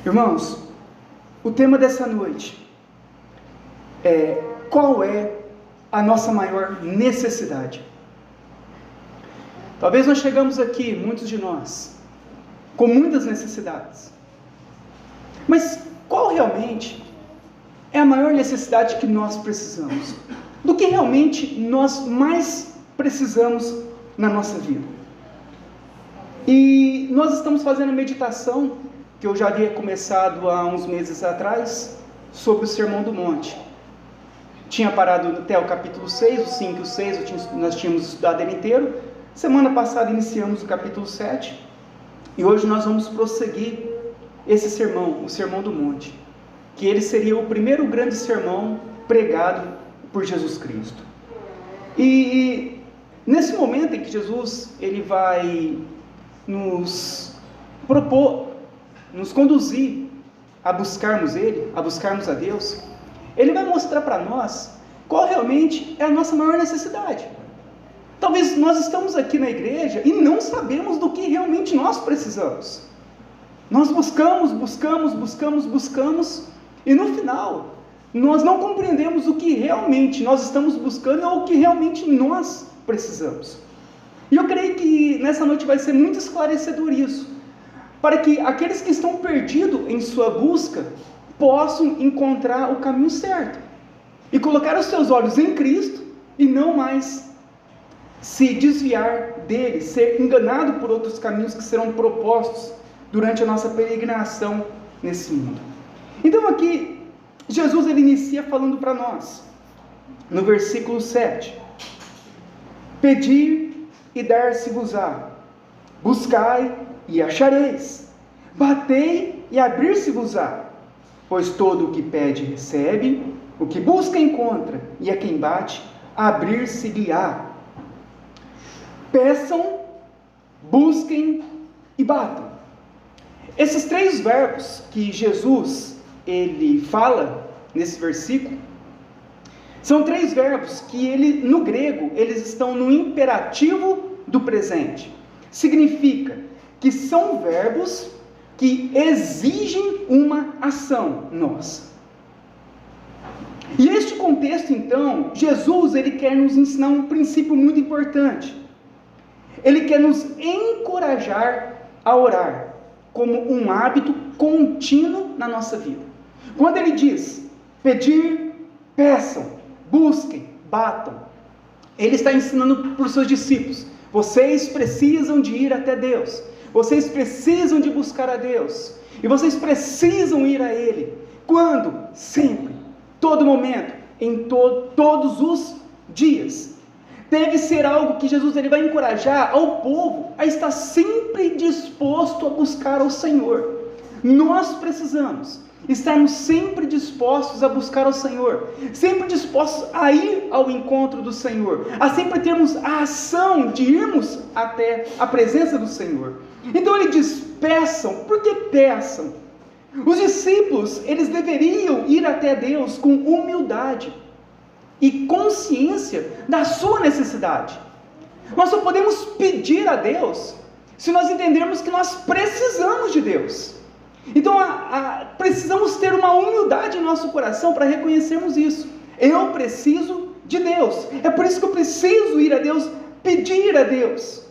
Irmãos, o tema dessa noite é: qual é a nossa maior necessidade? Talvez nós chegamos aqui, muitos de nós, com muitas necessidades. Mas qual realmente é a maior necessidade que nós precisamos? Do que realmente nós mais precisamos na nossa vida? E nós estamos fazendo a meditação, que eu já havia começado há uns meses atrás, sobre o Sermão do Monte. Tinha parado até o capítulo 6, o 5 e o 6, nós tínhamos estudado ele inteiro. Semana passada iniciamos o capítulo 7, e hoje nós vamos prosseguir esse sermão, o Sermão do Monte, que ele seria o primeiro grande sermão pregado por Jesus Cristo. E nesse momento em que Jesus ele vai nos propor, nos conduzir a buscarmos Ele, a buscarmos a Deus, Ele vai mostrar para nós qual realmente é a nossa maior necessidade. Talvez nós estamos aqui na igreja e não sabemos do que realmente nós precisamos. Nós buscamos, e no final, nós não compreendemos o que realmente nós estamos buscando ou o que realmente nós precisamos. E eu creio que nessa noite vai ser muito esclarecedor isso, para que aqueles que estão perdidos em sua busca possam encontrar o caminho certo e colocar os seus olhos em Cristo e não mais se desviar dele, ser enganado por outros caminhos que serão propostos durante a nossa peregrinação nesse mundo. Então aqui, Jesus ele inicia falando para nós, no versículo 7, Pedi e dar-se-vos-á, buscai e achareis, batei e abrir-se-vos-á, pois todo o que pede recebe, o que busca encontra, e a quem bate, abrir-se-lhe-á. Peçam, busquem e batam. Esses três verbos que Jesus ele fala nesse versículo são três verbos que ele, no grego, eles estão no imperativo do presente. Significa que são verbos que exigem uma ação nossa. E este contexto, então, Jesus ele quer nos ensinar um princípio muito importante. Ele quer nos encorajar a orar como um hábito contínuo na nossa vida. Quando ele diz, pedir, peçam, busquem, batam, ele está ensinando para os seus discípulos, vocês precisam de ir até Deus, vocês precisam de buscar a Deus, e vocês precisam ir a Ele. Quando? Sempre, todo momento, em todos os dias. Deve ser algo que Jesus ele vai encorajar ao povo a estar sempre disposto a buscar ao Senhor. Nós precisamos estarmos sempre dispostos a buscar ao Senhor, sempre dispostos a ir ao encontro do Senhor, a sempre termos a ação de irmos até a presença do Senhor. Então ele diz, peçam. Por que peçam? Os discípulos, eles deveriam ir até Deus com humildade e consciência da sua necessidade. Nós só podemos pedir a Deus se nós entendermos que nós precisamos de Deus. Então precisamos ter uma humildade em nosso coração para reconhecermos isso. Eu preciso de Deus, é por isso que eu preciso ir a Deus, pedir a Deus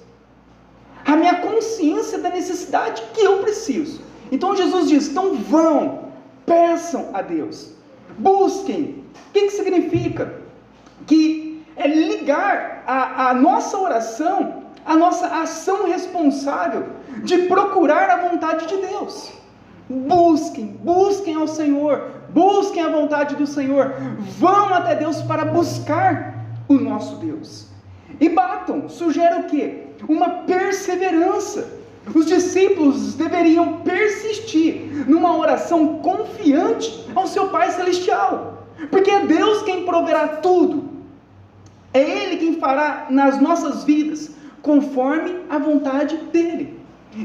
a minha consciência da necessidade que eu preciso. Então Jesus diz, então vão, peçam a Deus, busquem. O que significa? Que é ligar a nossa oração, a nossa ação responsável de procurar a vontade de Deus. Busquem ao Senhor, busquem a vontade do Senhor, vão até Deus para buscar o nosso Deus. E batam, sugere o quê? Uma perseverança. Os discípulos deveriam persistir numa oração confiante ao seu Pai Celestial, porque é Deus quem proverá tudo, é Ele quem fará nas nossas vidas, conforme a vontade dEle.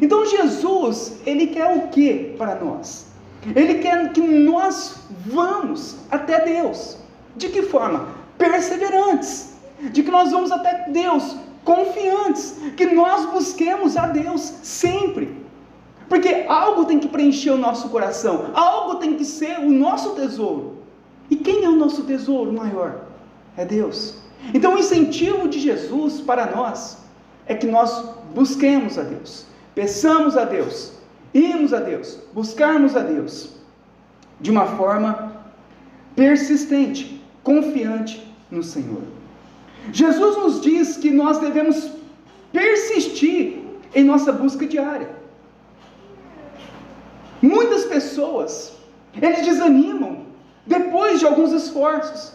Então Jesus, Ele quer o que para nós? Ele quer que nós vamos até Deus. De que forma? Perseverantes. De que nós vamos até Deus confiantes. Que nós busquemos a Deus sempre. Porque algo tem que preencher o nosso coração, algo tem que ser o nosso tesouro. E quem é o nosso tesouro maior? É Deus. Então o incentivo de Jesus para nós é que nós busquemos a Deus, peçamos a Deus, irmos a Deus, buscarmos a Deus de uma forma persistente, confiante no Senhor. Jesus nos diz que nós devemos persistir em nossa busca diária. Muitas pessoas, eles desanimam depois de alguns esforços.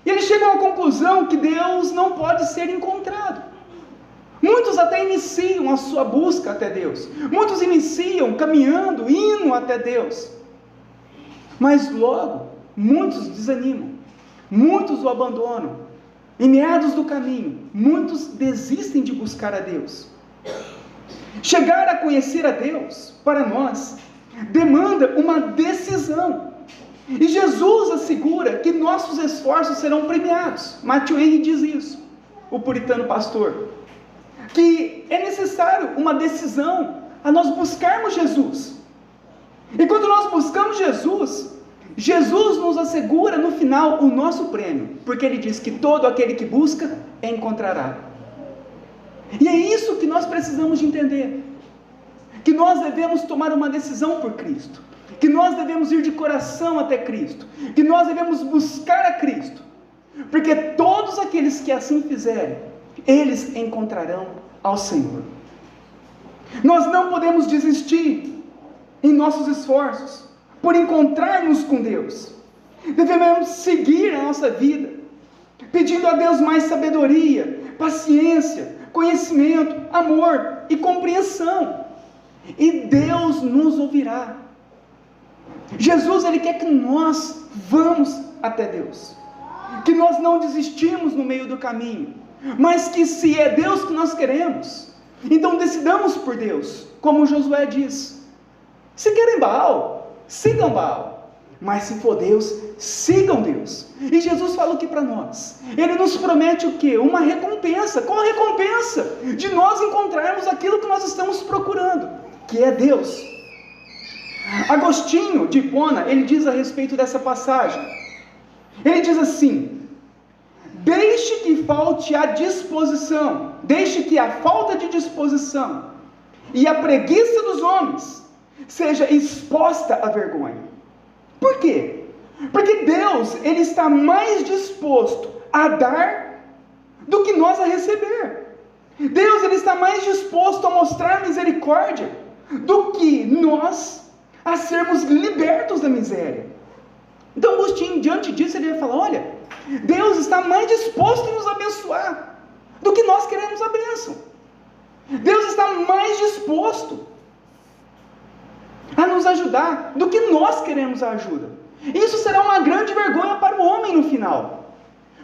E eles chegam à conclusão que Deus não pode ser encontrado. Muitos até iniciam a sua busca até Deus. Muitos iniciam caminhando, indo até Deus. Mas logo, muitos desanimam. Muitos o abandonam. Em meados do caminho, muitos desistem de buscar a Deus. Chegar a conhecer a Deus, para nós, demanda uma decisão. E Jesus assegura que nossos esforços serão premiados. Matthew Henry diz isso, o puritano pastor. Que é necessário uma decisão a nós buscarmos Jesus. E quando nós buscamos Jesus, Jesus nos assegura no final o nosso prêmio. Porque Ele diz que todo aquele que busca, encontrará. E é isso que nós precisamos de entender. Que nós devemos tomar uma decisão por Cristo. Que nós devemos ir de coração até Cristo, que nós devemos buscar a Cristo, porque todos aqueles que assim fizerem, eles encontrarão ao Senhor. Nós não podemos desistir em nossos esforços, por encontrarmos com Deus. Devemos seguir a nossa vida, pedindo a Deus mais sabedoria, paciência, conhecimento, amor e compreensão, e Deus nos ouvirá. Jesus, Ele quer que nós vamos até Deus, que nós não desistimos no meio do caminho, mas que se é Deus que nós queremos, então decidamos por Deus, como Josué diz: se querem Baal, sigam Baal, mas se for Deus, sigam Deus. E Jesus falou aqui para nós, Ele nos promete o quê? Uma recompensa. Qual a recompensa? De nós encontrarmos aquilo que nós estamos procurando, que é Deus. Agostinho de Hipona, ele diz a respeito dessa passagem, ele diz assim: deixe que falte a disposição, deixe que a falta de disposição e a preguiça dos homens seja exposta à vergonha. Por quê? Porque Deus, Ele está mais disposto a dar do que nós a receber. Deus, Ele está mais disposto a mostrar misericórdia do que nós a sermos libertos da miséria. Então Agostinho, diante disso, ele vai falar: olha, Deus está mais disposto em nos abençoar do que nós queremos a bênção. Deus está mais disposto a nos ajudar do que nós queremos a ajuda. Isso será uma grande vergonha para o homem no final.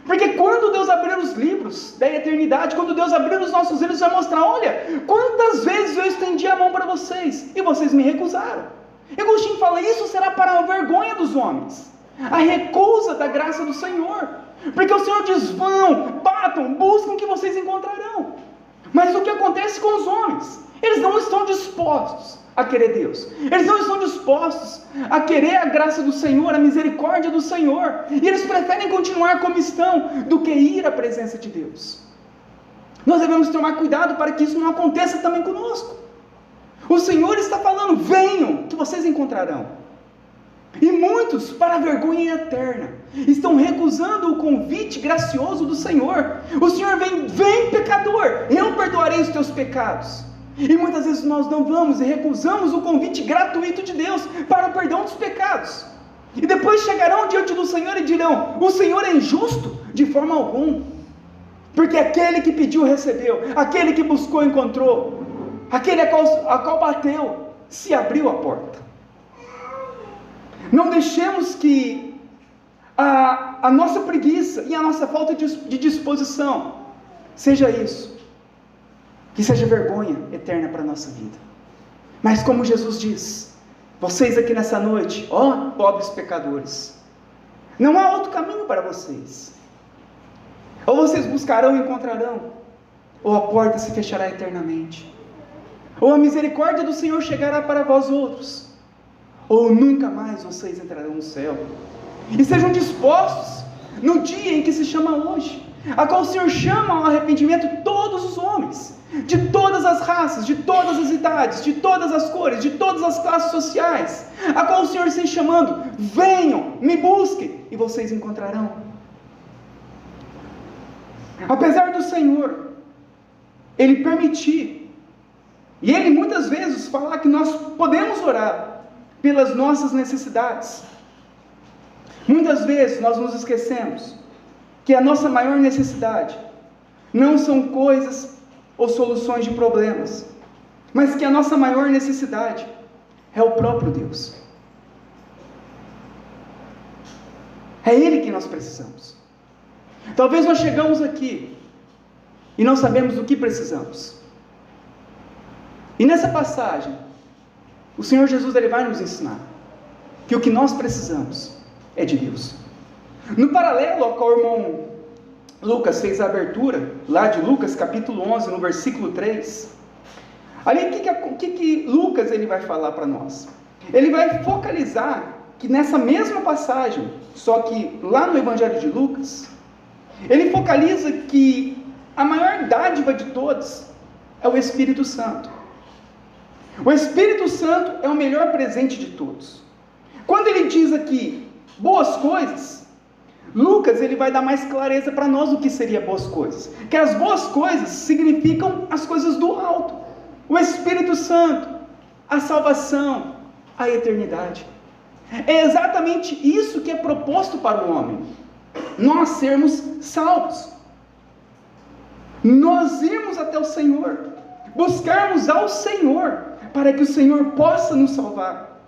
Porque quando Deus abrir os livros da eternidade, quando Deus abrir os nossos livros, vai mostrar: olha, quantas vezes eu estendi a mão para vocês e vocês me recusaram. Agostinho fala: isso será para a vergonha dos homens, a recusa da graça do Senhor, porque o Senhor diz: vão, batam, buscam que vocês encontrarão. Mas o que acontece com os homens? Eles não estão dispostos a querer Deus, eles não estão dispostos a querer a graça do Senhor, a misericórdia do Senhor, e eles preferem continuar como estão, do que ir à presença de Deus. Nós devemos tomar cuidado para que isso não aconteça também conosco. O Senhor está falando: venham, que vocês encontrarão. E muitos, para a vergonha eterna, estão recusando o convite gracioso do Senhor. O Senhor vem pecador, eu perdoarei os teus pecados. E muitas vezes nós não vamos e recusamos o convite gratuito de Deus para o perdão dos pecados. E depois chegarão diante do Senhor e dirão: o Senhor é injusto? De forma alguma. Porque aquele que pediu recebeu, aquele que buscou encontrou, aquele a qual bateu, se abriu a porta. Não deixemos que a nossa preguiça e a nossa falta de disposição seja isso, que seja vergonha eterna para a nossa vida. Mas como Jesus diz: vocês aqui nessa noite, ó pobres pecadores, não há outro caminho para vocês. Ou vocês buscarão e encontrarão, ou a porta se fechará eternamente. ou a misericórdia do Senhor chegará para vós outros, ou nunca mais vocês entrarão no céu. E sejam dispostos no dia em que se chama hoje, a qual o Senhor chama ao arrependimento todos os homens, de todas as raças, de todas as idades, de todas as cores, de todas as classes sociais, a qual o Senhor está chamando: venham, me busquem, e vocês encontrarão. Apesar do Senhor Ele permitir, e Ele muitas vezes falar que nós podemos orar pelas nossas necessidades, muitas vezes nós nos esquecemos que a nossa maior necessidade não são coisas ou soluções de problemas, mas que a nossa maior necessidade é o próprio Deus. É Ele que nós precisamos. Talvez nós chegamos aqui e não sabemos do que precisamos. E nessa passagem, o Senhor Jesus ele vai nos ensinar que o que nós precisamos é de Deus. No paralelo ao qual o irmão Lucas fez a abertura, lá de Lucas capítulo 11, no versículo 3, ali o que Lucas ele vai falar para nós? Ele vai focalizar que nessa mesma passagem, só que lá no Evangelho de Lucas, ele focaliza que a maior dádiva de todos é o Espírito Santo. O Espírito Santo é o melhor presente de todos. Quando ele diz aqui boas coisas, Lucas ele vai dar mais clareza para nós do que seria boas coisas. Que as boas coisas significam as coisas do alto. O Espírito Santo, a salvação, a eternidade. É exatamente isso que é proposto para o homem. Nós sermos salvos. Nós irmos até o Senhor, buscarmos ao Senhor, para que o Senhor possa nos salvar.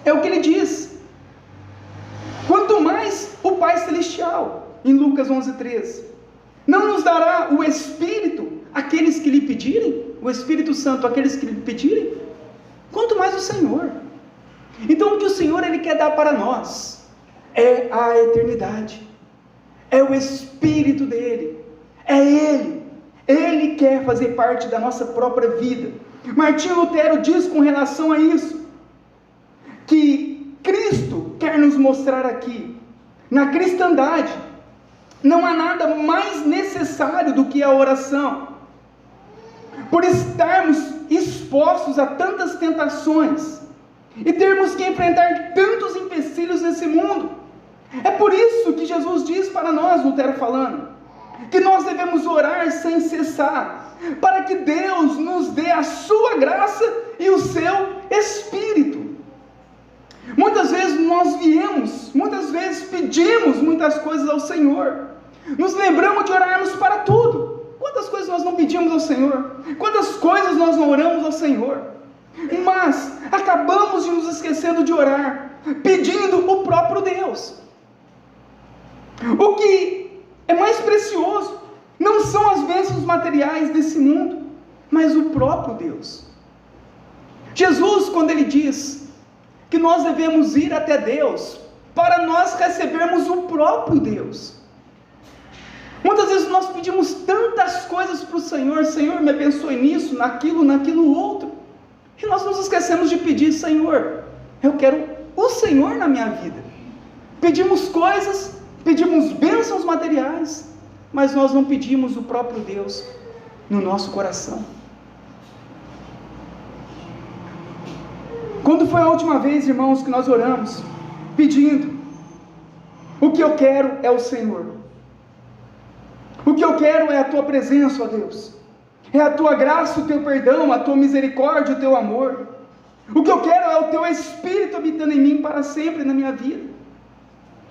É o que ele diz. Quanto mais o Pai Celestial, em Lucas 11:13, não nos dará o Espírito àqueles que lhe pedirem, o Espírito Santo àqueles que lhe pedirem, quanto mais o Senhor. Então o que o Senhor ele quer dar para nós é a eternidade, é o Espírito dele, é Ele quer fazer parte da nossa própria vida. Martinho Lutero diz com relação a isso, que Cristo quer nos mostrar aqui, na cristandade, não há nada mais necessário do que a oração, por estarmos expostos a tantas tentações, e termos que enfrentar tantos empecilhos nesse mundo. É por isso que Jesus diz para nós, Lutero falando, que nós devemos orar sem cessar, para que Deus nos dê a sua graça e o seu Espírito. Muitas vezes muitas vezes pedimos muitas coisas ao Senhor, nos lembramos de orarmos para tudo. Quantas coisas nós não pedimos ao Senhor? Quantas coisas nós não oramos ao Senhor? Mas acabamos de nos esquecendo de orar, pedindo o próprio Deus. O que é mais precioso não são as bênçãos materiais desse mundo, mas o próprio Deus. Jesus, quando ele diz que nós devemos ir até Deus para nós recebermos o próprio Deus, muitas vezes nós pedimos tantas coisas para o Senhor: Senhor, me abençoe nisso, naquilo outro, e nós nos esquecemos de pedir: Senhor, eu quero o Senhor na minha vida. Pedimos coisas, pedimos bênçãos materiais, mas nós não pedimos o próprio Deus no nosso coração. Quando foi a última vez, irmãos, que nós oramos pedindo: o que eu quero é o Senhor, o que eu quero é a tua presença, ó Deus, é a tua graça, o teu perdão, a tua misericórdia, o teu amor. O que eu quero é o teu Espírito habitando em mim para sempre na minha vida.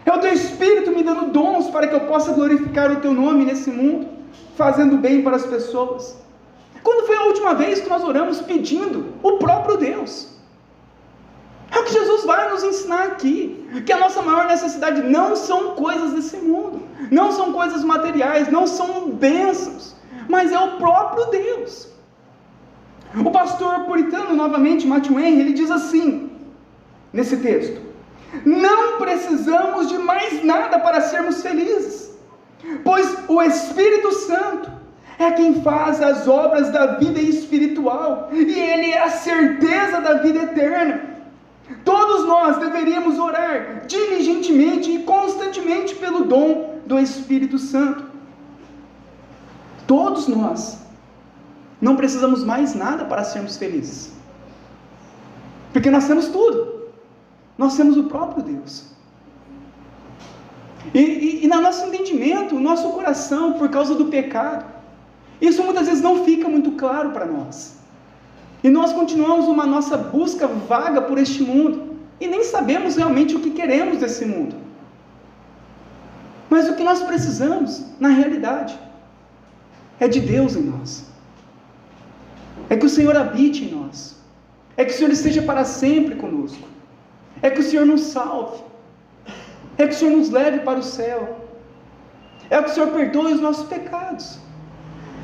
É o teu Espírito me dando dons para que eu possa glorificar o teu nome nesse mundo, fazendo bem para as pessoas. Quando foi a última vez que nós oramos pedindo o próprio Deus? É o que Jesus vai nos ensinar aqui, que a nossa maior necessidade não são coisas desse mundo, não são coisas materiais, não são bênçãos, mas é o próprio Deus. O pastor puritano, novamente, Matthew Henry, ele diz assim, nesse texto: não precisamos de mais nada para sermos felizes, pois o Espírito Santo é quem faz as obras da vida espiritual, e Ele é a certeza da vida eterna. Todos nós deveríamos orar diligentemente e constantemente pelo dom do Espírito Santo. Todos nós não precisamos mais nada para sermos felizes, porque nós temos tudo. Nós temos o próprio Deus. E no nosso entendimento, o nosso coração, por causa do pecado, isso muitas vezes não fica muito claro para nós. E nós continuamos uma nossa busca vaga por este mundo, e nem sabemos realmente o que queremos desse mundo. Mas o que nós precisamos, na realidade, é de Deus em nós. É que o Senhor habite em nós. É que o Senhor esteja para sempre conosco. É que o Senhor nos salve. É que o Senhor nos leve para o céu. É que o Senhor perdoe os nossos pecados.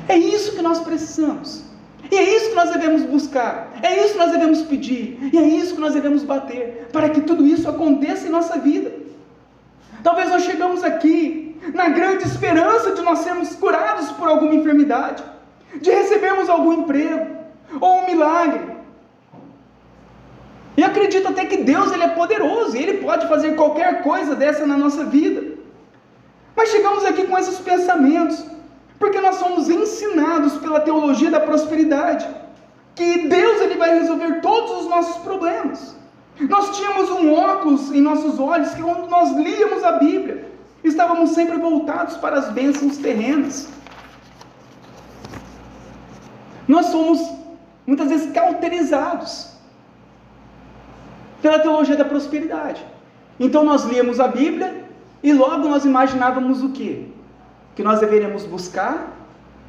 É isso que nós precisamos. E é isso que nós devemos buscar. É isso que nós devemos pedir. E é isso que nós devemos bater, para que tudo isso aconteça em nossa vida. Talvez nós chegamos aqui na grande esperança de nós sermos curados por alguma enfermidade, de recebermos algum emprego, ou um milagre. E acredito até que Deus, Ele é poderoso, e Ele pode fazer qualquer coisa dessa na nossa vida. Mas chegamos aqui com esses pensamentos, porque nós somos ensinados pela teologia da prosperidade, que Deus, Ele vai resolver todos os nossos problemas. Nós tínhamos um óculos em nossos olhos, que quando nós líamos a Bíblia, estávamos sempre voltados para as bênçãos terrenas. Nós somos, muitas vezes, cauterizados pela teologia da prosperidade. Então nós líamos a Bíblia, e logo nós imaginávamos o quê? Que nós deveríamos buscar,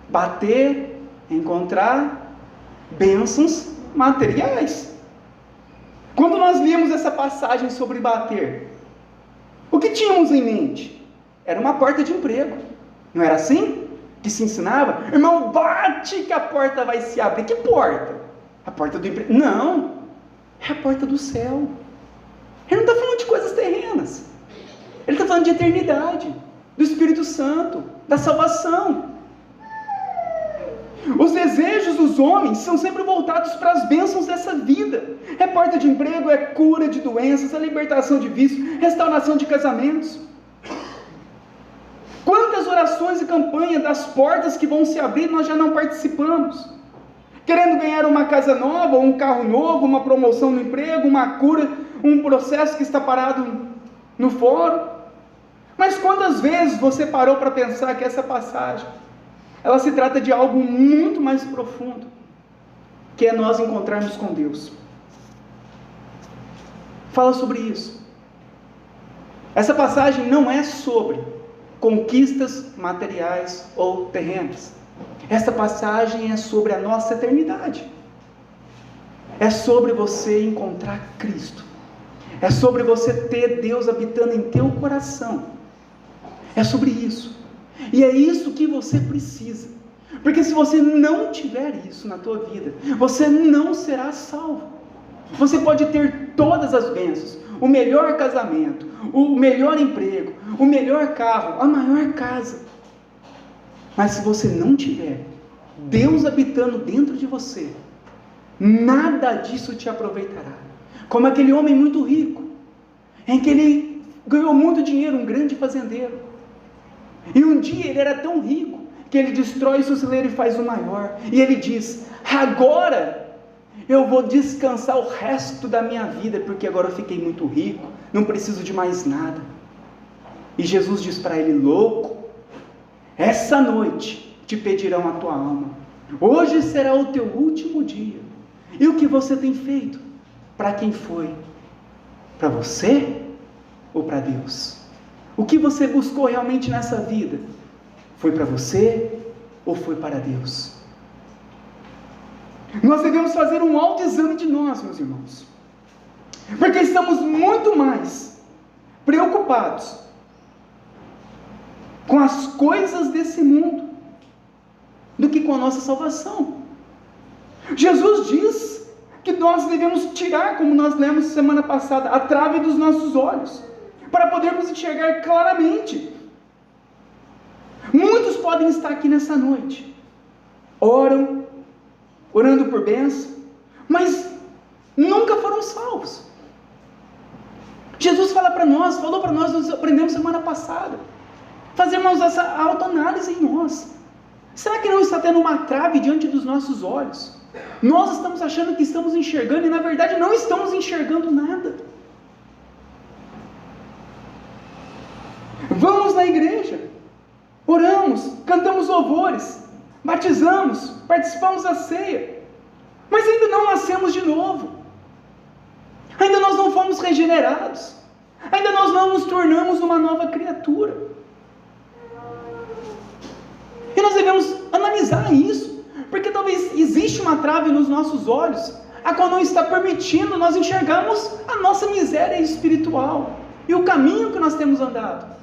bater, encontrar bênçãos materiais. Quando nós líamos essa passagem sobre bater, o que tínhamos em mente? Era uma porta de emprego, não era assim? Que se ensinava, irmão, bate que a porta vai se abrir. Que porta? A porta do emprego? Não, é a porta do céu. Ele não está falando de coisas terrenas, ele está falando de eternidade, do Espírito Santo, da salvação. Os desejos dos homens são sempre voltados para as bênçãos dessa vida. É porta de emprego, é cura de doenças, é libertação de vícios, restauração de casamentos. Quantas orações e campanhas das portas que vão se abrir nós já não participamos? Querendo ganhar uma casa nova, um carro novo, uma promoção no emprego, uma cura, um processo que está parado no fórum. Mas quantas vezes você parou para pensar que essa passagem, ela se trata de algo muito mais profundo, que é nós encontrarmos com Deus? Fala sobre isso. Essa passagem não é sobre conquistas materiais ou terrenas. Essa passagem é sobre a nossa eternidade. É sobre você encontrar Cristo. É sobre você ter Deus habitando em teu coração. É sobre isso. E é isso que você precisa. Porque se você não tiver isso na tua vida, você não será salvo. Você pode ter todas as bênçãos, o melhor casamento, o melhor emprego, o melhor carro, a maior casa. Mas se você não tiver Deus habitando dentro de você, nada disso te aproveitará. Como aquele homem muito rico, em que ele ganhou muito dinheiro, um grande fazendeiro. E um dia ele era tão rico, que ele destrói o seu celeiro e faz o maior. E ele diz, agora eu vou descansar o resto da minha vida, porque agora eu fiquei muito rico, não preciso de mais nada. E Jesus diz para ele, louco, essa noite te pedirão a tua alma. Hoje será o teu último dia. E o que você tem feito? Para quem foi? Para você ou para Deus? O que você buscou realmente nessa vida? Foi para você ou foi para Deus? Nós devemos fazer um autoexame de nós, meus irmãos, porque estamos muito mais preocupados com as coisas desse mundo do que com a nossa salvação. Jesus diz que nós devemos tirar, como nós lemos semana passada, a trave dos nossos olhos, para podermos enxergar claramente. Muitos podem estar aqui nessa noite, oram, orando por bênção, mas nunca foram salvos. Jesus falou para nós, nós aprendemos semana passada, fazemos essa autoanálise em nós. Será que não está tendo uma trave diante dos nossos olhos? Nós estamos achando que estamos enxergando e na verdade não estamos enxergando nada. Vamos na igreja, oramos, cantamos louvores, batizamos, participamos da ceia, mas ainda não nascemos de novo, ainda nós não fomos regenerados, ainda nós não nos tornamos uma nova criatura. E nós devemos analisar isso, porque talvez existe uma trave nos nossos olhos, a qual não está permitindo nós enxergarmos a nossa miséria espiritual e o caminho que nós temos andado.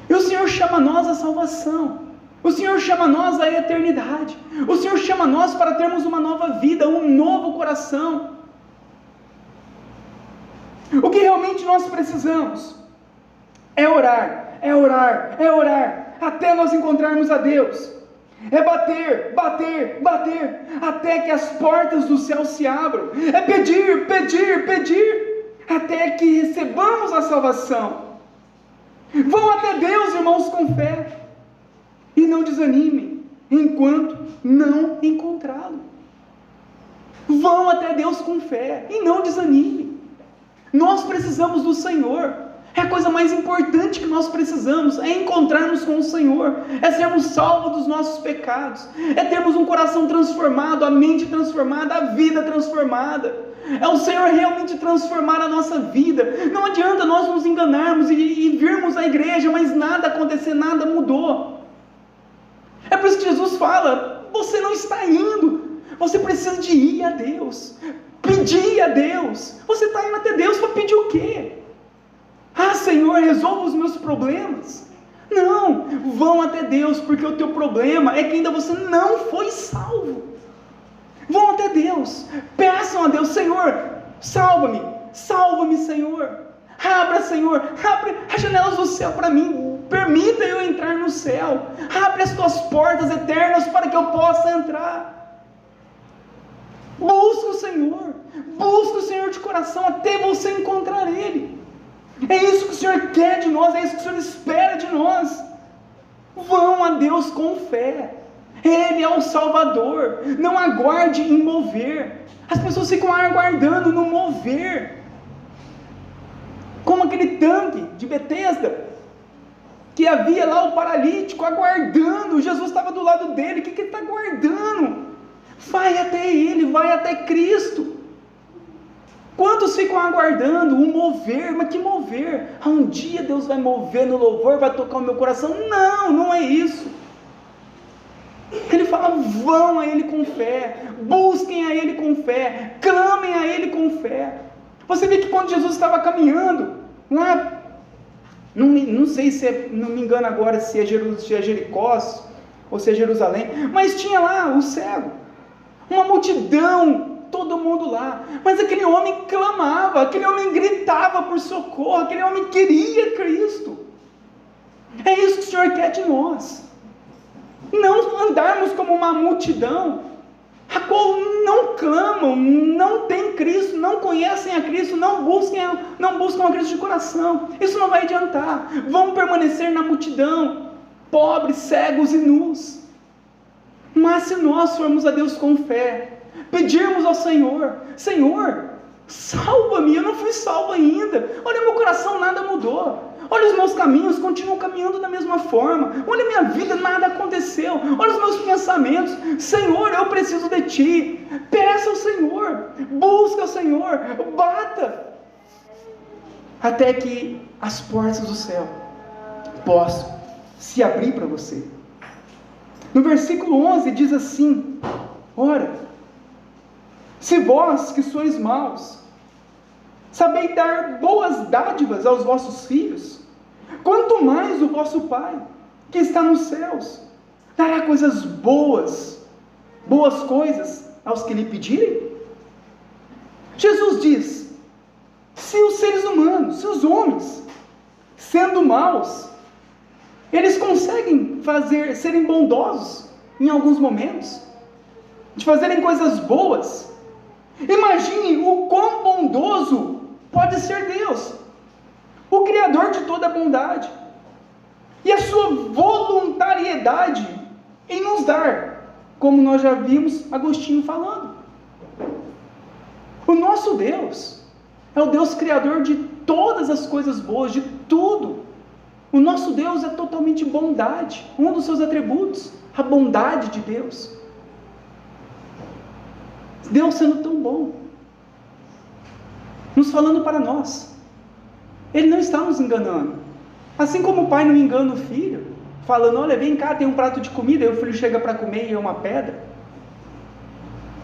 E o Senhor chama nós à salvação, o Senhor chama nós à eternidade, o Senhor chama nós para termos uma nova vida, um novo coração. O que realmente nós precisamos é orar, é orar, é orar, até nós encontrarmos a Deus, é bater, bater, bater, até que as portas do céu se abram, é pedir, pedir, pedir, até que recebamos a salvação. Vão até Deus, irmãos, com fé, e não desanimem, enquanto não encontrá-lo. Vão até Deus com fé, e não desanimem. Nós precisamos do Senhor, é a coisa mais importante que nós precisamos, é encontrarmos com o Senhor, é sermos salvos dos nossos pecados, é termos um coração transformado, a mente transformada, a vida transformada. É o Senhor realmente transformar a nossa vida. Não adianta nós nos enganarmos e virmos à igreja, mas nada acontecer, nada mudou. É por isso que Jesus fala, você não está indo, você precisa de ir a Deus, pedir a Deus. Você está indo até Deus para pedir o quê? Ah, Senhor, resolva os meus problemas. Não, vão até Deus, porque o teu problema é que ainda você não foi salvo. Vão até Deus, peçam a Deus, Senhor, salva-me, salva-me, Senhor, Senhor, abre as janelas do céu para mim, permita eu entrar no céu, abre as tuas portas eternas para que eu possa entrar. Busca o Senhor de coração até você encontrar Ele. É isso que o Senhor quer de nós, é isso que o Senhor espera de nós. Vão a Deus com fé. Ele é o Salvador. Não aguarde em mover. As pessoas ficam aguardando no mover, como aquele tanque de Betesda, que havia lá o paralítico aguardando. Jesus estava do lado dele. O que ele está aguardando? Vai até Ele, vai até Cristo. Quantos ficam aguardando o mover? Mas que mover? Um dia Deus vai mover no louvor, vai tocar o meu coração. Não, não é isso. Ele fala, vão a Ele com fé, busquem a Ele com fé, clamem a Ele com fé. Você vê que quando Jesus estava caminhando, lá, não sei se não me engano agora se é Jericó ou se é Jerusalém, mas tinha lá o cego, uma multidão, todo mundo lá, mas aquele homem clamava, aquele homem gritava por socorro, aquele homem queria Cristo. É isso que o Senhor quer de nós. Não andarmos como uma multidão, a qual não clamam, não tem Cristo, não conhecem a Cristo, não buscam a Cristo de coração. Isso não vai adiantar. Vão permanecer na multidão, pobres, cegos e nus. Mas se nós formos a Deus com fé, pedirmos ao Senhor, Senhor, salva-me, eu não fui salvo ainda, olha meu coração, nada mudou. Olha os meus caminhos, continuo caminhando da mesma forma. Olha a minha vida, nada aconteceu. Olha os meus pensamentos. Senhor, eu preciso de Ti. Peça ao Senhor, busca ao Senhor, bata, até que as portas do céu possam se abrir para você. No versículo 11 diz assim: ora, se vós que sois maus, sabeis dar boas dádivas aos vossos filhos, quanto mais o vosso Pai, que está nos céus, dará coisas boas coisas aos que lhe pedirem. Jesus diz, se os seres humanos, se os homens, sendo maus, eles conseguem serem bondosos em alguns momentos, de fazerem coisas boas. Imagine o quão bondoso pode ser Deus, o Criador de toda a bondade, e a sua voluntariedade em nos dar, como nós já vimos Agostinho falando. O nosso Deus é o Deus Criador de todas as coisas boas, de tudo. O nosso Deus é totalmente bondade, um dos seus atributos, a bondade de Deus. Deus sendo tão bom, nos falando para nós. Ele não está nos enganando. Assim como o pai não engana o filho, falando, olha, vem cá, tem um prato de comida, e o filho chega para comer e é uma pedra.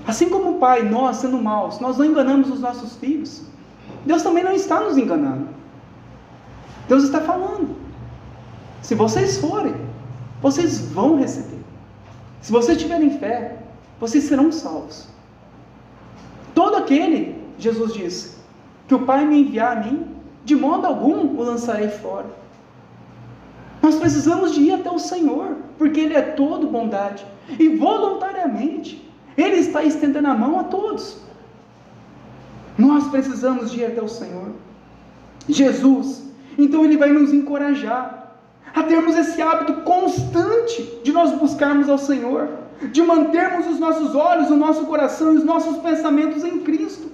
Assim como o pai, nós sendo maus, nós não enganamos os nossos filhos, Deus também não está nos enganando. Deus está falando, se vocês forem, vocês vão receber. Se vocês tiverem fé, vocês serão salvos. Todo aquele, Jesus disse, que o Pai me enviar a mim, de modo algum o lançarei fora. Nós precisamos de ir até o Senhor, porque Ele é todo bondade, e voluntariamente, Ele está estendendo a mão a todos. Nós precisamos de ir até o Senhor. Jesus, então Ele vai nos encorajar a termos esse hábito constante de nós buscarmos ao Senhor, de mantermos os nossos olhos, o nosso coração e os nossos pensamentos em Cristo,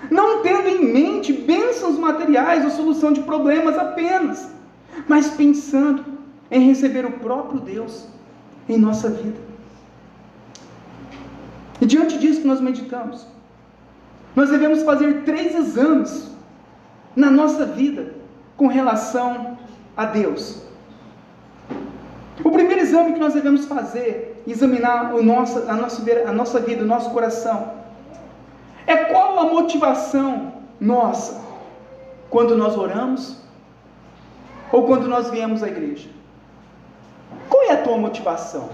não tendo em mente bênçãos materiais ou solução de problemas apenas, mas pensando em receber o próprio Deus em nossa vida. E diante disso que nós meditamos, nós devemos fazer 3 exames na nossa vida com relação a Deus. O primeiro exame que nós devemos fazer, examinar a nossa vida, o nosso coração, é qual a motivação nossa quando nós oramos ou quando nós viemos à igreja. Qual é a tua motivação?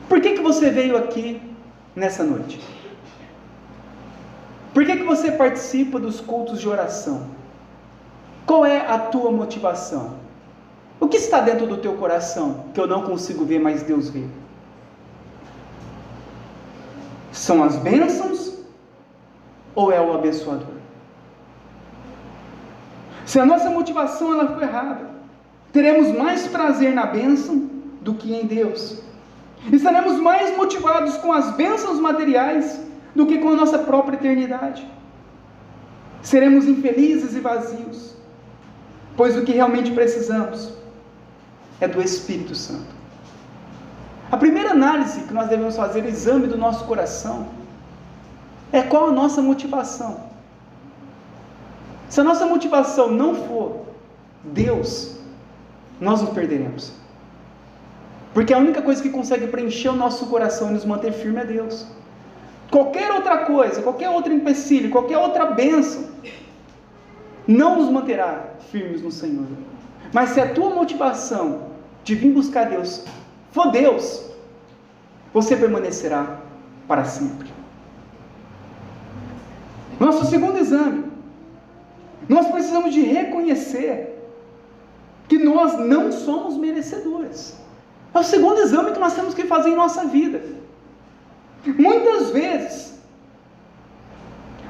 Por que você veio aqui nessa noite? Por que você participa dos cultos de oração? Qual é a tua motivação? O que está dentro do teu coração que eu não consigo ver, mas Deus vê? São as bênçãos ou é o abençoador? Se a nossa motivação ela for errada, teremos mais prazer na bênção do que em Deus. Estaremos mais motivados com as bênçãos materiais do que com a nossa própria eternidade. Seremos infelizes e vazios, pois o que realmente precisamos é do Espírito Santo. A primeira análise que nós devemos fazer, o exame do nosso coração, é qual a nossa motivação. Se a nossa motivação não for Deus, nós nos perderemos. Porque a única coisa que consegue preencher o nosso coração e nos manter firme é Deus. Qualquer outra coisa, qualquer outro empecilho, qualquer outra bênção, não nos manterá firmes no Senhor. Mas se a tua motivação de vir buscar Deus for Deus, você permanecerá para sempre. Nosso segundo exame, nós precisamos de reconhecer que nós não somos merecedores. É o segundo exame que nós temos que fazer em nossa vida. Muitas vezes,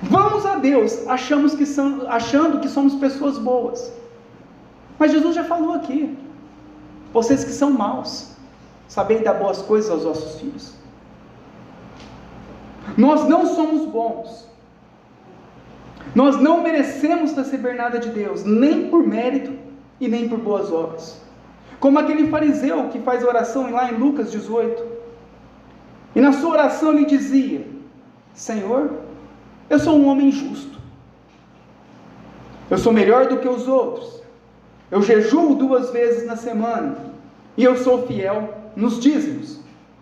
vamos a Deus achando que somos pessoas boas. Mas Jesus já falou aqui, vocês que são maus, sabem dar boas coisas aos vossos filhos. Nós não somos bons. Nós não merecemos receber nada de Deus, nem por mérito e nem por boas obras. Como aquele fariseu que faz oração lá em Lucas 18. E na sua oração ele dizia: Senhor, eu sou um homem justo. Eu sou melhor do que os outros. Eu jejuo 2 vezes na semana. E eu sou fiel nos dízimos.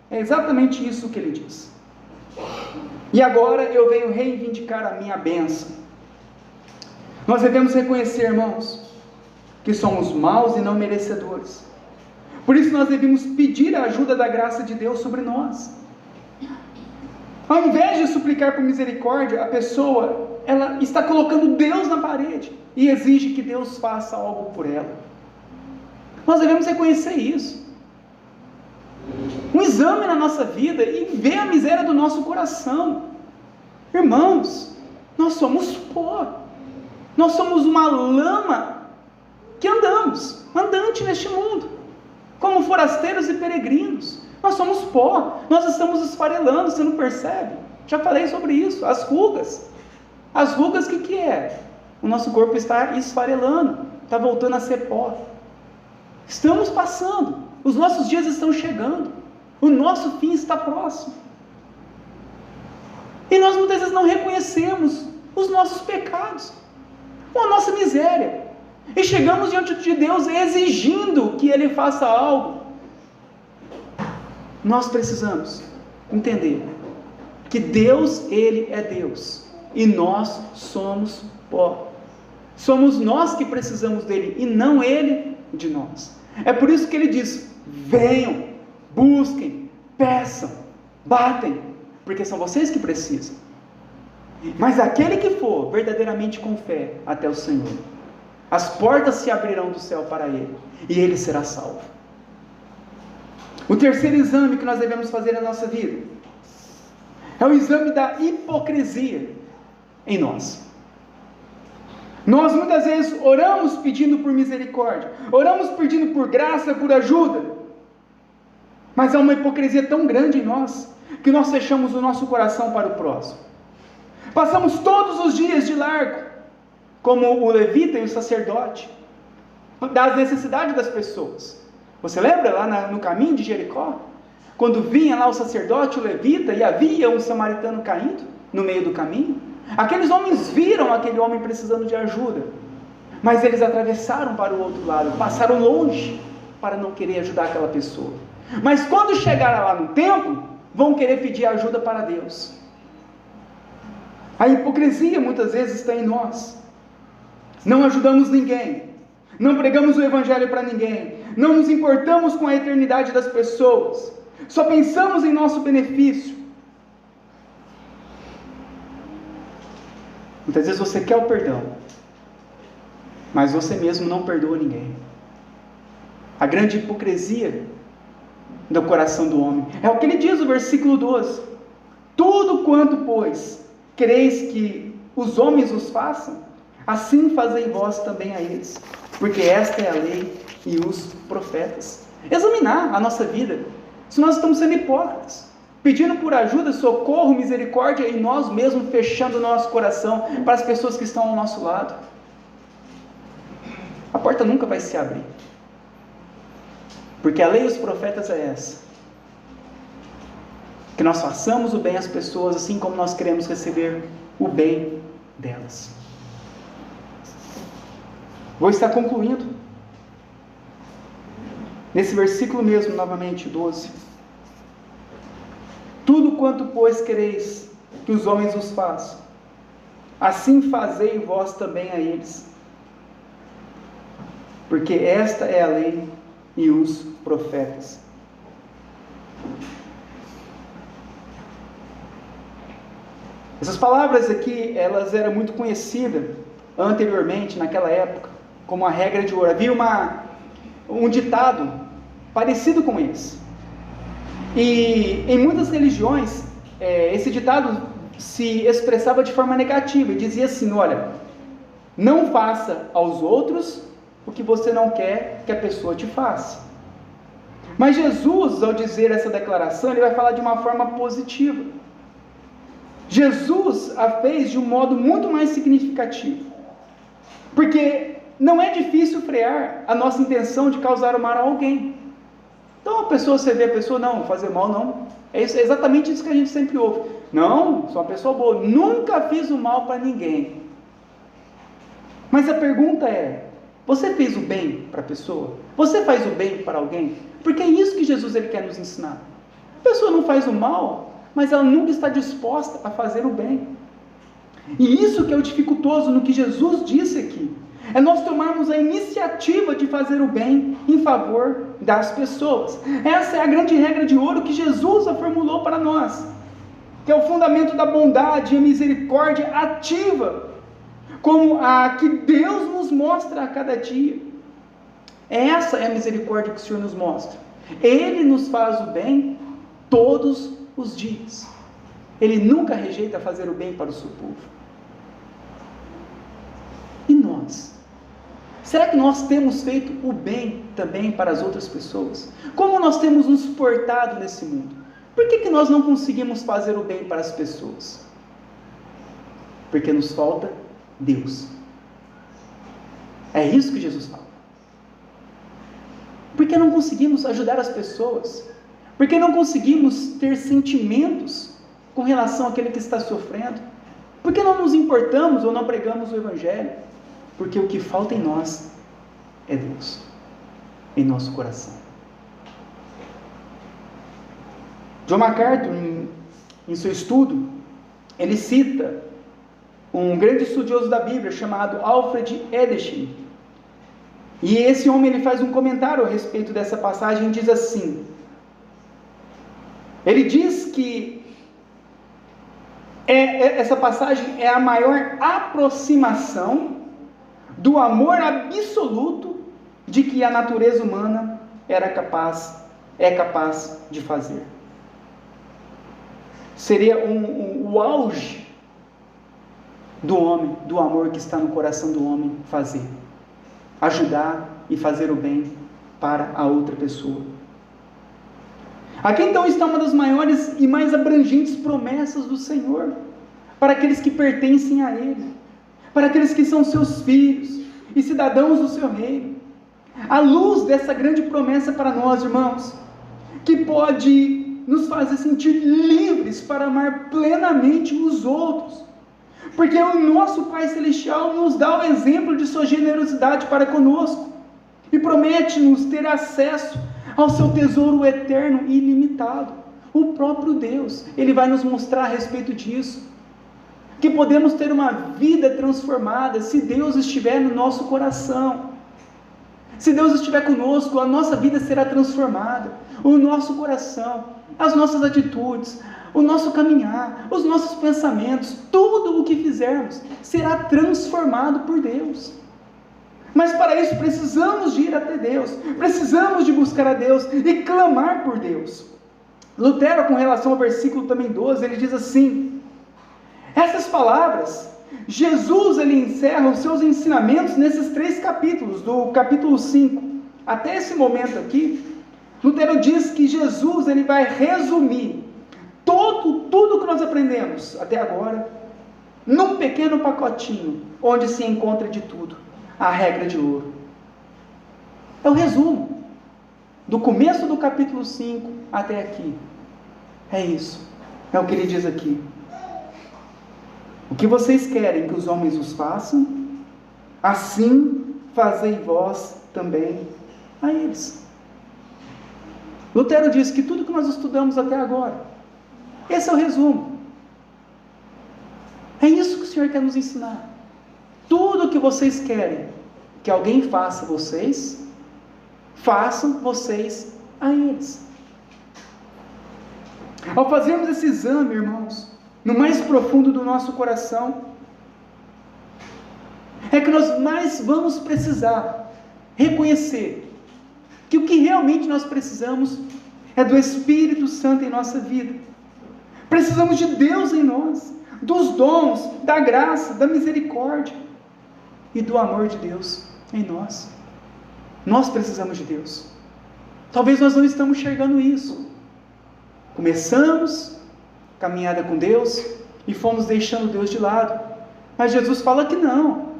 É exatamente isso que ele diz. E agora eu venho reivindicar a minha bênção. Nós devemos reconhecer, irmãos, que somos maus e não merecedores. Por isso nós devemos pedir a ajuda da graça de Deus sobre nós. Ao invés de suplicar por misericórdia, a pessoa, ela está colocando Deus na parede e exige que Deus faça algo por ela. Nós devemos reconhecer isso. um exame na nossa vida e ver a miséria do nosso coração. Irmãos, nós somos pó, nós somos uma lama que andante neste mundo, como forasteiros e peregrinos. Nós somos pó, nós estamos esfarelando, você não percebe? Já falei sobre isso. As rugas, o que é? O nosso corpo está esfarelando, está voltando a ser pó. Estamos passando, os nossos dias estão chegando, o nosso fim está próximo. E nós muitas vezes não reconhecemos os nossos pecados, ou a nossa miséria, e chegamos diante de Deus exigindo que Ele faça algo. Nós precisamos entender que Deus, Ele é Deus, e nós somos pó. Somos nós que precisamos dEle, e não Ele de nós. É por isso que Ele diz: venham, busquem, peçam, batem, porque são vocês que precisam. Mas aquele que for verdadeiramente com fé até o Senhor, as portas se abrirão do céu para ele, e ele será salvo. O terceiro exame que nós devemos fazer na nossa vida é o exame da hipocrisia em nós. Nós muitas vezes oramos pedindo por misericórdia, oramos pedindo por graça, por ajuda, mas há uma hipocrisia tão grande em nós, que nós fechamos o nosso coração para o próximo. Passamos todos os dias de largo, como o levita e o sacerdote, das necessidades das pessoas. Você lembra lá no caminho de Jericó? Quando vinha lá o sacerdote, o levita, e havia um samaritano caindo no meio do caminho? Aqueles homens viram aquele homem precisando de ajuda, mas eles atravessaram para o outro lado, passaram longe para não querer ajudar aquela pessoa. Mas quando chegaram lá no templo, vão querer pedir ajuda para Deus. A hipocrisia muitas vezes está em nós. Não ajudamos ninguém, não pregamos o evangelho para ninguém, não nos importamos com a eternidade das pessoas, só pensamos em nosso benefício. Muitas vezes você quer o perdão, mas você mesmo não perdoa ninguém. A grande hipocrisia do coração do homem é o que ele diz no versículo 12: tudo quanto, pois, quereis que os homens os façam, assim fazei vós também a eles, porque esta é a lei e os profetas. Examinar a nossa vida, se nós estamos sendo hipócritas, pedindo por ajuda, socorro, misericórdia, e nós mesmos fechando o nosso coração para as pessoas que estão ao nosso lado. A porta nunca vai se abrir, porque a lei e os profetas é essa: que nós façamos o bem às pessoas, assim como nós queremos receber o bem delas. Vou estar concluindo nesse versículo mesmo, novamente, 12. Tudo quanto, pois, quereis que os homens os façam, assim fazei vós também a eles, porque esta é a lei e os profetas. Essas palavras aqui, elas eram muito conhecidas anteriormente, naquela época, como a regra de ouro. Havia um ditado parecido com esse. E em muitas religiões, esse ditado se expressava de forma negativa, e dizia assim: olha, não faça aos outros o que você não quer que a pessoa te faça. Mas Jesus, ao dizer essa declaração, ele vai falar de uma forma positiva. Jesus a fez de um modo muito mais significativo, porque não é difícil frear a nossa intenção de causar o mal a alguém. Então você vê a pessoa, não, fazer mal não, é exatamente isso que a gente sempre ouve: não, sou uma pessoa boa, nunca fiz o mal para ninguém. Mas a pergunta é: você fez o bem para a pessoa? Você faz o bem para alguém? Porque é isso que Jesus ele quer nos ensinar. A pessoa não faz o mal, mas ela nunca está disposta a fazer o bem. E isso que é o dificultoso no que Jesus disse aqui, é nós tomarmos a iniciativa de fazer o bem em favor das pessoas. Essa é a grande regra de ouro que Jesus formulou para nós, que é o fundamento da bondade e a misericórdia ativa, como a que Deus nos mostra a cada dia. Essa é a misericórdia que o Senhor nos mostra. Ele nos faz o bem todos os dias. Ele nunca rejeita fazer o bem para o seu povo. E nós? Será que nós temos feito o bem também para as outras pessoas? Como nós temos nos portado nesse mundo? Por que nós não conseguimos fazer o bem para as pessoas? Porque nos falta Deus. É isso que Jesus fala. Por que não conseguimos ajudar as pessoas? Por que não conseguimos ter sentimentos com relação àquele que está sofrendo? Por que não nos importamos ou não pregamos o Evangelho? Porque o que falta em nós é Deus, em nosso coração. John MacArthur, em seu estudo, ele cita um grande estudioso da Bíblia chamado Alfred Edelstein. E esse homem ele faz um comentário a respeito dessa passagem e diz assim: ele diz que essa passagem é a maior aproximação do amor absoluto de que a natureza humana é capaz de fazer. Seria o auge do homem, do amor que está no coração do homem fazer. Ajudar e fazer o bem para a outra pessoa. Aqui então está uma das maiores e mais abrangentes promessas do Senhor, para aqueles que pertencem a Ele, para aqueles que são seus filhos e cidadãos do seu reino. À luz dessa grande promessa para nós, irmãos, que pode nos fazer sentir livres para amar plenamente os outros, porque o nosso Pai Celestial nos dá o exemplo de sua generosidade para conosco, e promete-nos ter acesso ao seu tesouro eterno e ilimitado, o próprio Deus. Ele vai nos mostrar a respeito disso, que podemos ter uma vida transformada se Deus estiver no nosso coração. Se Deus estiver conosco, a nossa vida será transformada, o nosso coração, as nossas atitudes, o nosso caminhar, os nossos pensamentos, tudo o que fizermos será transformado por Deus. Mas para isso precisamos de ir até Deus, precisamos de buscar a Deus e clamar por Deus. Lutero, com relação ao versículo também 12, ele diz assim: essas palavras, Jesus ele encerra os seus ensinamentos nesses 3 capítulos, do capítulo 5 até esse momento aqui. Lutero diz que Jesus ele vai resumir tudo que nós aprendemos até agora num pequeno pacotinho, onde se encontra de tudo, a regra de ouro. É o resumo do começo do capítulo 5 até aqui. É isso, é o que ele diz aqui. O que vocês querem que os homens os façam, assim fazei vós também a eles. Lutero diz que tudo que nós estudamos até agora, esse é o resumo. É isso que o Senhor quer nos ensinar. Tudo o que vocês querem que alguém faça a vocês, façam vocês a eles. Ao fazermos esse exame, irmãos, no mais profundo do nosso coração, é que nós mais vamos precisar reconhecer que o que realmente nós precisamos é do Espírito Santo em nossa vida. Precisamos de Deus em nós, dos dons, da graça, da misericórdia e do amor de Deus em nós. Nós precisamos de Deus. Talvez nós não estamos enxergando isso. Começamos caminhada com Deus e fomos deixando Deus de lado. Mas Jesus fala que não,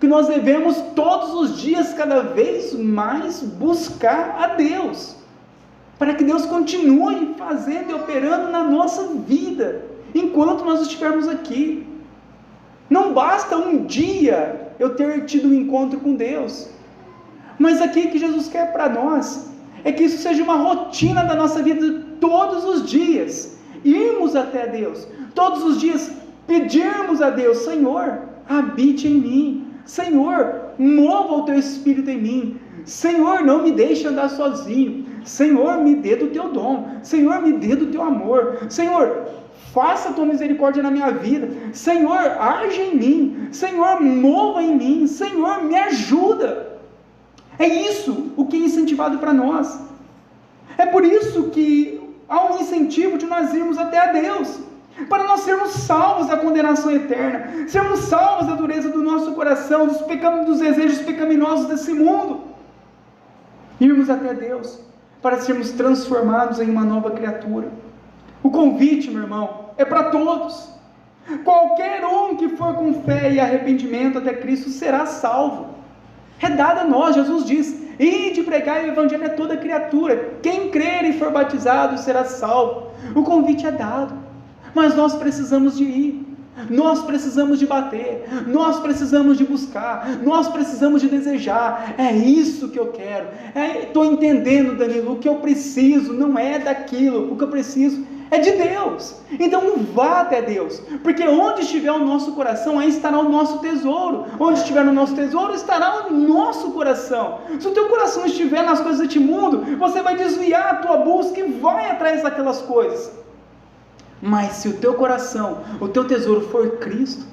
que nós devemos todos os dias, cada vez mais, buscar a Deus, para que Deus continue fazendo e operando na nossa vida, enquanto nós estivermos aqui. Não basta um dia eu ter tido um encontro com Deus, mas aqui que Jesus quer para nós, é que isso seja uma rotina da nossa vida todos os dias, irmos até Deus, todos os dias pedirmos a Deus: Senhor, habite em mim, Senhor, mova o teu Espírito em mim, Senhor, não me deixe andar sozinho, Senhor, me dê do teu dom, Senhor, me dê do teu amor, Senhor, faça a tua misericórdia na minha vida, Senhor, age em mim, Senhor, mova em mim, Senhor, me ajuda. É isso o que é incentivado para nós. É por isso que há um incentivo de nós irmos até a Deus, para nós sermos salvos da condenação eterna, sermos salvos da dureza do nosso coração, dos desejos pecaminosos desse mundo, irmos até Deus, para sermos transformados em uma nova criatura. O convite, meu irmão, é para todos. Qualquer um que for com fé e arrependimento até Cristo será salvo. É dado a nós, Jesus diz: ide pregar o evangelho a toda criatura, quem crer e for batizado será salvo. O convite é dado, mas nós precisamos de ir, nós precisamos de bater, nós precisamos de buscar, nós precisamos de desejar. É isso que eu quero, estou entendendo, Danilo, o que eu preciso não é daquilo, o que eu preciso é de Deus. Então vá até Deus, porque onde estiver o nosso coração, aí estará o nosso tesouro. Onde estiver o nosso tesouro, estará o nosso coração. Se o teu coração estiver nas coisas deste mundo, você vai desviar a tua busca e vai atrás daquelas coisas. Mas se o teu coração, o teu tesouro for Cristo,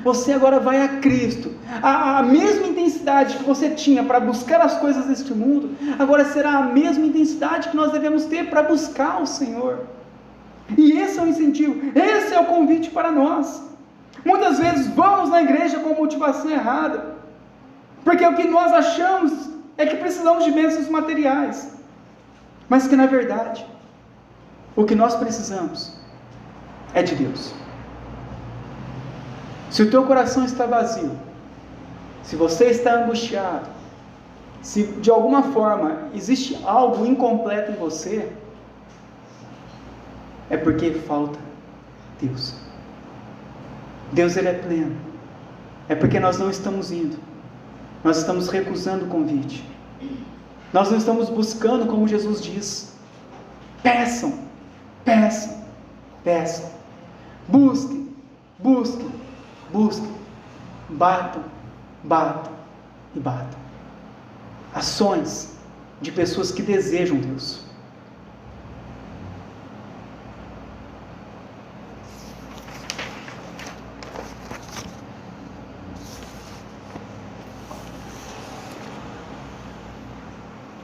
você agora vai a Cristo. A mesma intensidade que você tinha para buscar as coisas deste mundo, agora será a mesma intensidade que nós devemos ter para buscar o Senhor. E esse é o incentivo, esse é o convite para nós. Muitas vezes vamos na igreja com motivação errada, porque o que nós achamos é que precisamos de bênçãos materiais, mas que na verdade, o que nós precisamos é de Deus. Se o teu coração está vazio, se você está angustiado, se de alguma forma existe algo incompleto em você, é porque falta Deus. Deus, Ele é pleno. É porque nós não estamos indo, nós estamos recusando o convite, nós não estamos buscando como Jesus diz. Peçam, peçam, peçam, busquem, busquem, busquem, batam, batam e batam. Ações de pessoas que desejam Deus.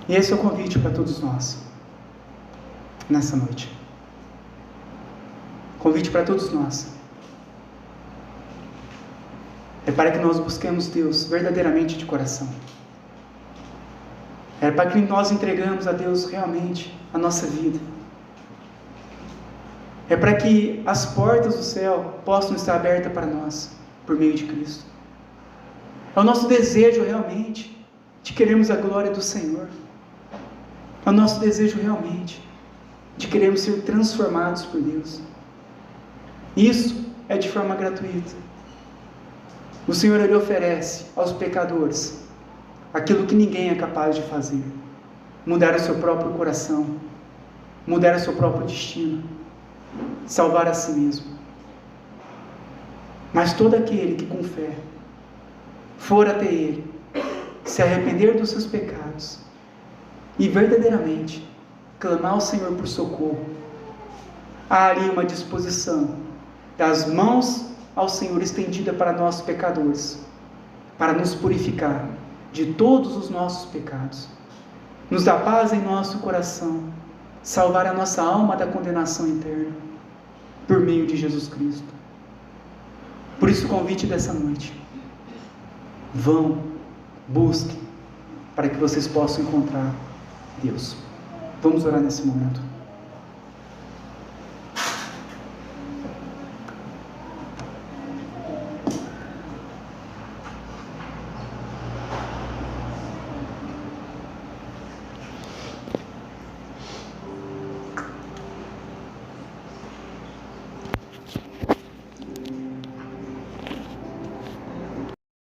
E esse é o convite para todos nós, nessa noite. Convite para todos nós. É para que nós busquemos Deus verdadeiramente de coração. É para que nós entregamos a Deus realmente a nossa vida. É para que as portas do céu possam estar abertas para nós, por meio de Cristo. É o nosso desejo realmente de querermos a glória do Senhor. É o nosso desejo realmente de querermos ser transformados por Deus. Isso é de forma gratuita. O Senhor, Ele oferece aos pecadores aquilo que ninguém é capaz de fazer: mudar o seu próprio coração, mudar o seu próprio destino, salvar a si mesmo. Mas todo aquele que com fé for até Ele, se arrepender dos seus pecados e verdadeiramente clamar ao Senhor por socorro, há ali uma disposição das mãos ao Senhor estendida para nós pecadores, para nos purificar de todos os nossos pecados, nos dar paz em nosso coração, salvar a nossa alma da condenação eterna, por meio de Jesus Cristo. Por isso o convite dessa noite: vão, busquem, para que vocês possam encontrar Deus. Vamos orar nesse momento.